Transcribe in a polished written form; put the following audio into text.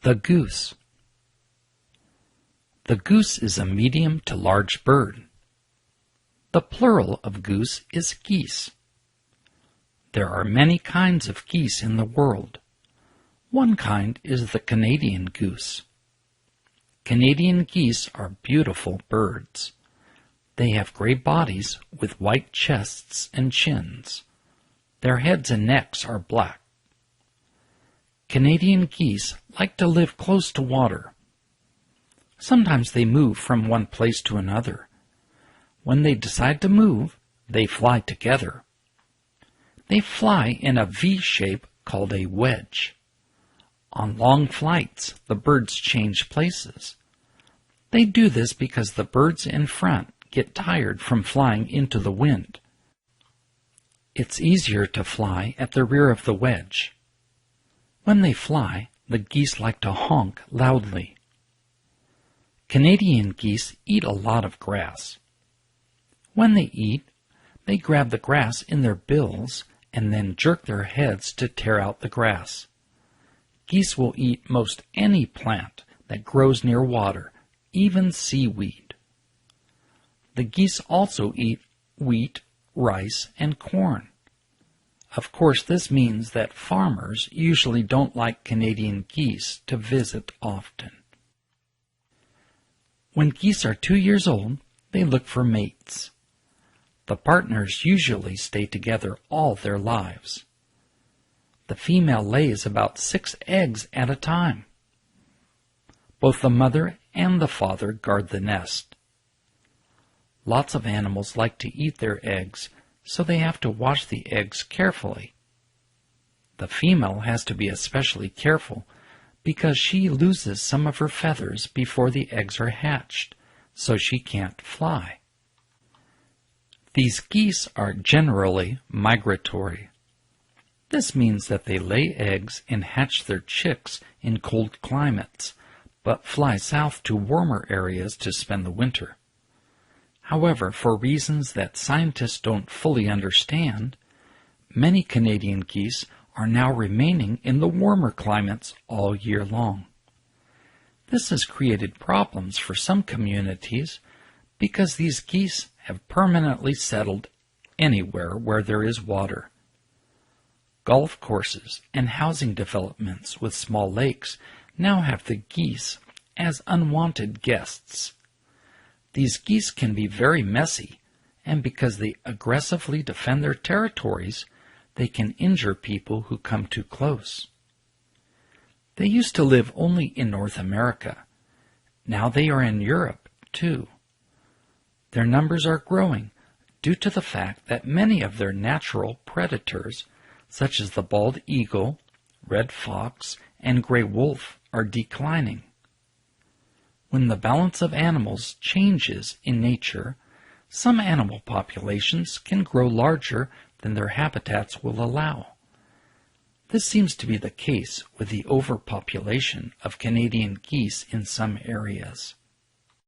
The goose. The goose is a medium to large bird. The plural of goose is geese. There are many kinds of geese in the world. One kind is the Canadian goose. Canadian geese are beautiful birds. They have gray bodies with white chests and chins. Their heads and necks are black. Canadian geese like to live close to water. Sometimes they move from one place to another. When they decide to move, they fly together. They fly in a V shape called a wedge. On long flights, the birds change places. They do this because the birds in front get tired from flying into the wind. It's easier to fly at the rear of the wedge. When they fly, the geese like to honk loudly. Canadian geese eat a lot of grass. When they eat, they grab the grass in their bills and then jerk their heads to tear out the grass. Geese will eat most any plant that grows near water, even seaweed. The geese also eat wheat, rice, and corn. Of course, this means that farmers usually don't like Canadian geese to visit often. When geese are 2 years old, they look for mates. The partners usually stay together all their lives. The female lays about 6 eggs at a time. Both the mother and the father guard the nest. Lots of animals like to eat their eggs, so they have to wash the eggs carefully. The female has to be especially careful because she loses some of her feathers before the eggs are hatched, so she can't fly. These geese are generally migratory. This means that they lay eggs and hatch their chicks in cold climates, but fly south to warmer areas to spend the winter. However, for reasons that scientists don't fully understand, many Canadian geese are now remaining in the warmer climates all year long. This has created problems for some communities because these geese have permanently settled anywhere where there is water. Golf courses and housing developments with small lakes now have the geese as unwanted guests. These geese can be very messy, and because they aggressively defend their territories, they can injure people who come too close. They used to live only in North America. Now they are in Europe, too. Their numbers are growing due to the fact that many of their natural predators, such as the bald eagle, red fox, and gray wolf, are declining. When the balance of animals changes in nature, some animal populations can grow larger than their habitats will allow. This seems to be the case with the overpopulation of Canadian geese in some areas.